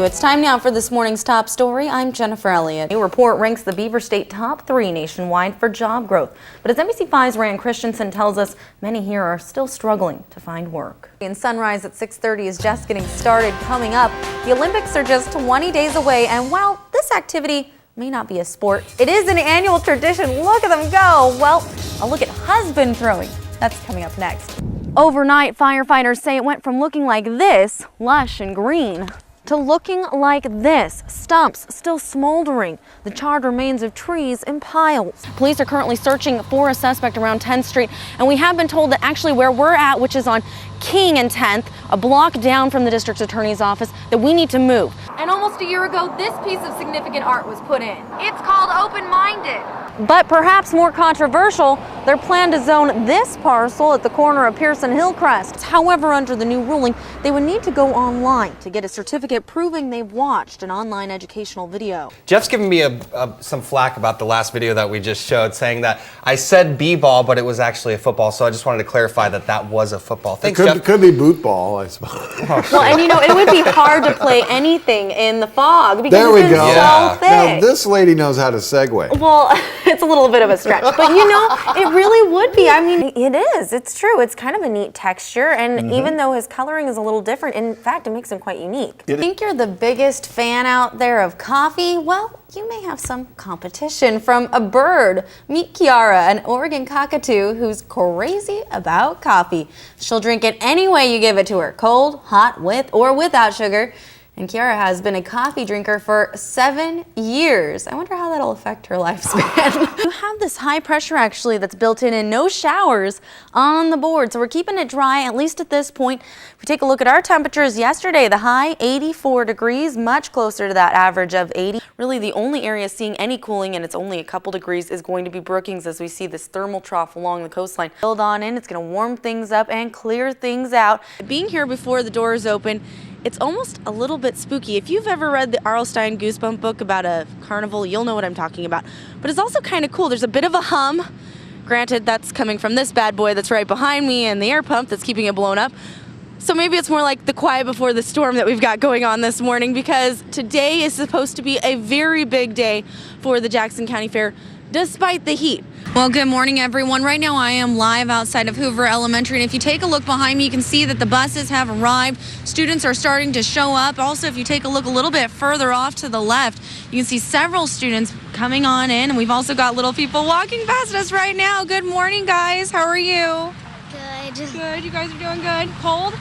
It's time now for this morning's top story. I'm Jennifer Elliott. A new report ranks the Beaver State top 3 nationwide for job growth. But as NBC5's Rand Christensen tells us, many here are still struggling to find work. And sunrise at 6:30 is just getting started. Coming up, the Olympics are just 20 days away, and while this activity may not be a sport, it is an annual tradition. Look at them go. Well, a look at husband throwing. That's coming up next. Overnight, firefighters say it went from looking like this, lush and green, to looking like this, stumps still smoldering, the charred remains of trees in piles. Police are currently searching for a suspect around 10th Street, and we have been told that actually where we're at, which is on King and 10th, a block down from the district attorney's office, that we need to move. And almost a year ago, this piece of significant art was put in. It's called Open-Minded. But perhaps more controversial, their plan to zone this parcel at the corner of Pearson Hillcrest. However, under the new ruling, they would need to go online to get a certificate proving they've watched an online educational video. Jeff's giving me some flack about the last video that we just showed, saying that I said b-ball, but it was actually a football. So I just wanted to clarify that that was a football. Thanks, Jeff. It could be boot ball, I suppose. Well, and you know, it would be hard to play anything in the fog because there we it's go. so thick. Now, this lady knows how to segue. Well, it's a little bit of a stretch, but you know, it really would be. I mean, it is. It's true. It's kind of a neat texture, and even though his coloring is a little different, in fact, it makes him quite unique. Think you're the biggest fan out there of coffee? Well, you may have some competition from a bird. Meet Kiara, an Oregon cockatoo who's crazy about coffee. She'll drink it any way you give it to her, cold, hot, with or without sugar. And Kiara has been a coffee drinker for 7 years. I wonder how that'll affect her lifespan. You have this high pressure actually that's built in and no showers on the board. So we're keeping it dry, at least at this point. If we take a look at our temperatures yesterday, the high 84 degrees, much closer to that average of 80. Really the only area seeing any cooling, and it's only a couple degrees, is going to be Brookings as we see this thermal trough along the coastline. Build on in, it's gonna warm things up and clear things out. Being here before the doors open, it's almost a little bit spooky. If you've ever read the R.L. Stine Goosebump book about a carnival, you'll know what I'm talking about. But it's also kind of cool. There's a bit of a hum. Granted, that's coming from this bad boy that's right behind me and the air pump that's keeping it blown up. So maybe it's more like the quiet before the storm that we've got going on this morning, because today is supposed to be a very big day for the Jackson County Fair, despite the heat. Well, good morning, everyone. Right now I am live outside of Hoover Elementary, and if you take a look behind me, you can see that the buses have arrived. Students are starting to show up. Also, if you take a look a little bit further off to the left, you can see several students coming on in, and we've also got little people walking past us right now. Good morning, guys. How are you? Good. Good. You guys are doing good. Cold?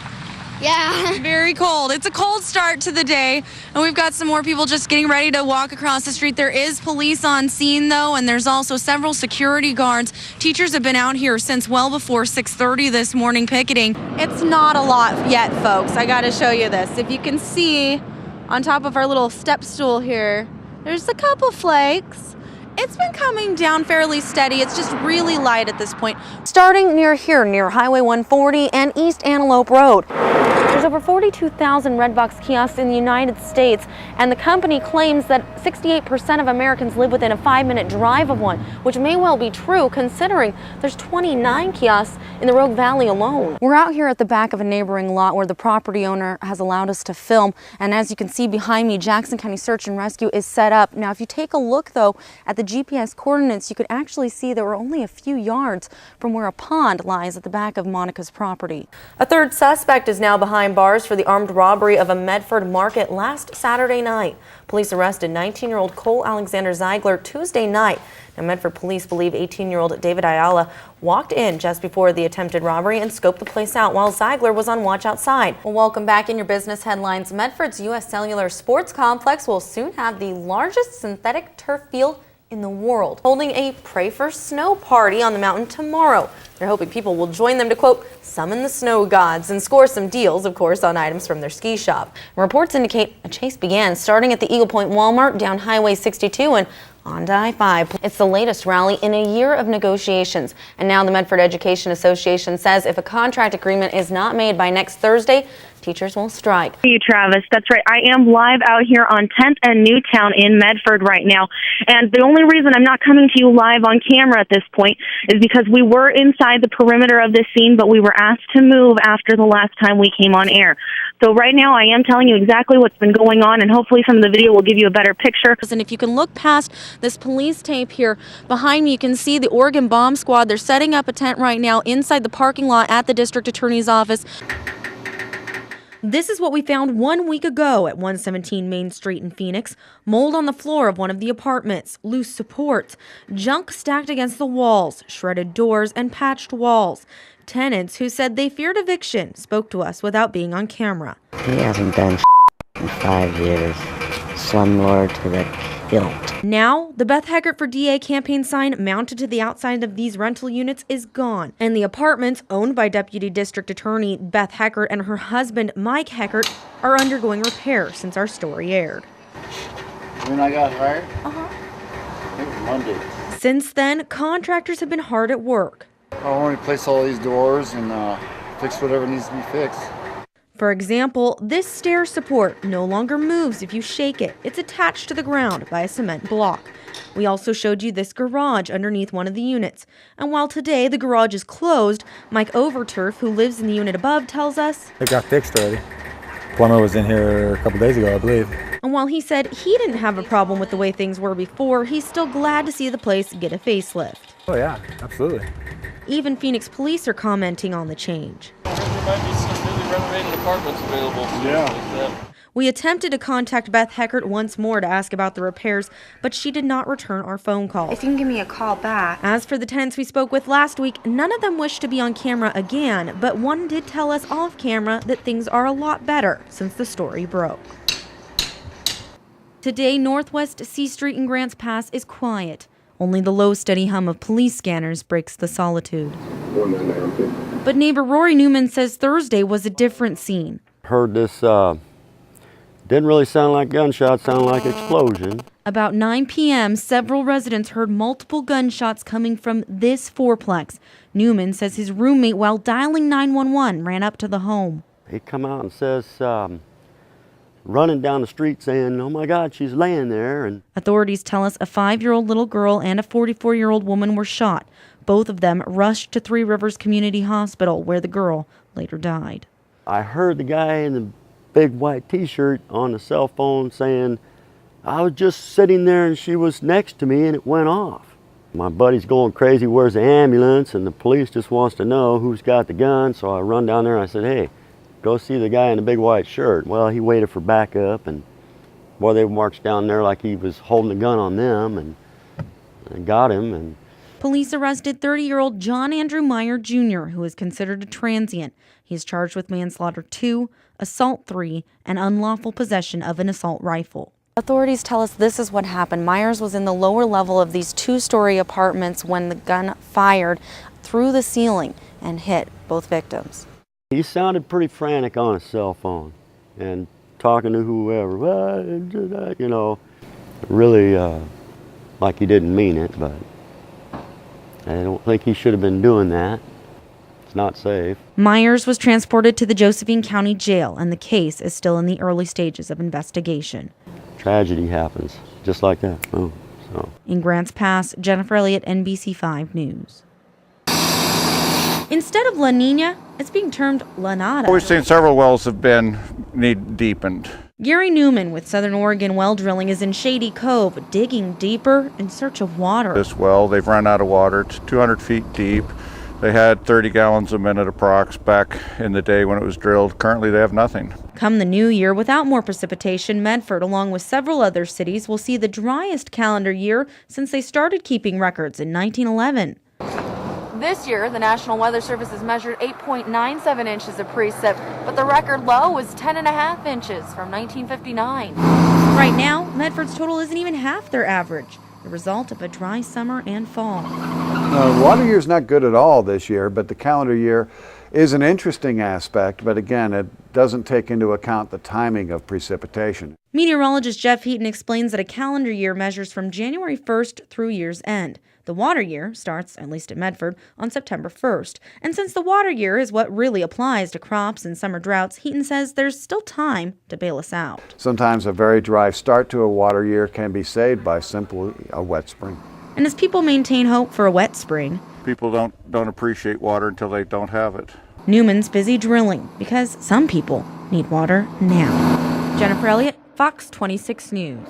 Yeah. Very cold. It's a cold start to the day, and we've got some more people just getting ready to walk across the street. There is police on scene, though, and there's also several security guards. Teachers have been out here since well before 6:30 this morning picketing. It's not a lot yet, folks. I got to show you this. If you can see on top of our little step stool here, there's a couple flakes. It's been coming down fairly steady. It's just really light at this point. Starting near here, near Highway 140 and East Antelope Road. There's over 42,000 Redbox kiosks in the United States, and the company claims that 68% of Americans live within a 5-minute drive of one, which may well be true considering there's 29 kiosks in the Rogue Valley alone. We're out here at the back of a neighboring lot where the property owner has allowed us to film, and as you can see behind me, Jackson County Search and Rescue is set up. Now, if you take a look, though, at the GPS coordinates, you could actually see that we're only a few yards from where a pond lies at the back of Monica's property. A third suspect is now behind bars for the armed robbery of a Medford market last Saturday night. Police arrested 19-year-old Cole Alexander Ziegler Tuesday night. Now, Medford police believe 18-year-old David Ayala walked in just before the attempted robbery and scoped the place out while Ziegler was on watch outside. Well, welcome back in your business headlines. Medford's U.S. Cellular Sports Complex will soon have the largest synthetic turf field in the world, holding a Pray for Snow party on the mountain tomorrow. They're hoping people will join them to, quote, summon the snow gods and score some deals, of course, on items from their ski shop. Reports indicate a chase began starting at the Eagle Point Walmart down Highway 62 and on to I-5. It's the latest rally in a year of negotiations. And now the Medford Education Association says if a contract agreement is not made by next Thursday, teachers will strike. Thank you, Travis. That's right. I am live out here on 10th and Newtown in Medford right now. And the only reason I'm not coming to you live on camera at this point is because we were inside the perimeter of this scene, but we were asked to move after the last time we came on air. So right now I am telling you exactly what's been going on, and hopefully some of the video will give you a better picture. And if you can look past this police tape here behind me, you can see the Oregon Bomb Squad. They're setting up a tent right now inside the parking lot at the district attorney's office. This is what we found 1 week ago at 117 Main Street in Phoenix. Mold on the floor of one of the apartments, loose supports, junk stacked against the walls, shredded doors, and patched walls. Tenants who said they feared eviction spoke to us without being on camera. He hasn't done in 5 years. Slumlord to the hilt. Now, the Beth Heckert for DA campaign sign mounted to the outside of these rental units is gone, and the apartments owned by Deputy District Attorney Beth Heckert and her husband Mike Heckert are undergoing repair since our story aired. When I got hired? It was Monday. Since then, contractors have been hard at work. I want to replace all these doors and fix whatever needs to be fixed. For example, this stair support no longer moves if you shake it. It's attached to the ground by a cement block. We also showed you this garage underneath one of the units. And while today the garage is closed, Mike Overturf, who lives in the unit above, tells us it got fixed already. Plumber was in here a couple days ago, I believe. And while he said he didn't have a problem with the way things were before, he's still glad to see the place get a facelift. Oh yeah, absolutely. Even Phoenix police are commenting on the change. There might be some newly renovated apartments available. Yeah. We attempted to contact Beth Heckert once more to ask about the repairs, but she did not return our phone call. If you can give me a call back. As for the tenants we spoke with last week, none of them wished to be on camera again, but one did tell us off camera that things are a lot better since the story broke. Today, Northwest C Street in Grants Pass is quiet. Only the low, steady hum of police scanners breaks the solitude. But neighbor Rory Newman says Thursday was a different scene. Heard this, didn't really sound like gunshots, sounded like explosion. About 9 p.m., several residents heard multiple gunshots coming from this fourplex. Newman says his roommate, while dialing 911, ran up to the home. He come out and says, running down the street saying, "Oh my God, she's laying there." And authorities tell us a 5-year-old little girl and a 44-year-old woman were shot. Both of them rushed to Three Rivers Community Hospital, where the girl later died. I heard the guy in the big white t-shirt on the cell phone saying, "I was just sitting there and she was next to me and it went off." My buddy's going crazy, "Where's the ambulance?" And the police just wants to know who's got the gun. So I run down there and I said, "Hey, go see the guy in the big white shirt." Well, he waited for backup, and boy, they marched down there like he was holding a gun on them, and got him. And police arrested 30-year-old John Andrew Meyer Jr., who is considered a transient. He is charged with manslaughter 2, assault 3, and unlawful possession of an assault rifle. Authorities tell us this is what happened. Myers was in the lower level of these 2-story apartments when the gun fired through the ceiling and hit both victims. He sounded pretty frantic on his cell phone and talking to whoever, you know, really like he didn't mean it, but I don't think he should have been doing that. It's not safe. Myers was transported to the Josephine County Jail, and the case is still in the early stages of investigation. Tragedy happens just like that. Oh, so. In Grants Pass, Jennifer Elliott, NBC5 News. Instead of La Nina, it's being termed La Nada. We've seen several wells have been deepened. Gary Newman with Southern Oregon Well Drilling is in Shady Cove, digging deeper in search of water. This well, they've run out of water. It's 200 feet deep. They had 30 gallons a minute approx back in the day when it was drilled. Currently, they have nothing. Come the new year, without more precipitation, Medford, along with several other cities, will see the driest calendar year since they started keeping records in 1911. This year, the National Weather Service has measured 8.97 inches of precip, but the record low was 10.5 inches from 1959. Right now, Medford's total isn't even half their average, the result of a dry summer and fall. Water year's not good at all this year, but the calendar year is an interesting aspect, but again, it doesn't take into account the timing of precipitation. Meteorologist Jeff Heaton explains that a calendar year measures from January 1st through year's end. The water year starts, at least at Medford, on September 1st. And since the water year is what really applies to crops and summer droughts, Heaton says there's still time to bail us out. Sometimes a very dry start to a water year can be saved by simply a wet spring. And as people maintain hope for a wet spring, People don't appreciate water until they don't have it. Newman's busy drilling because some people need water now. Jennifer Elliott, Fox 26 News.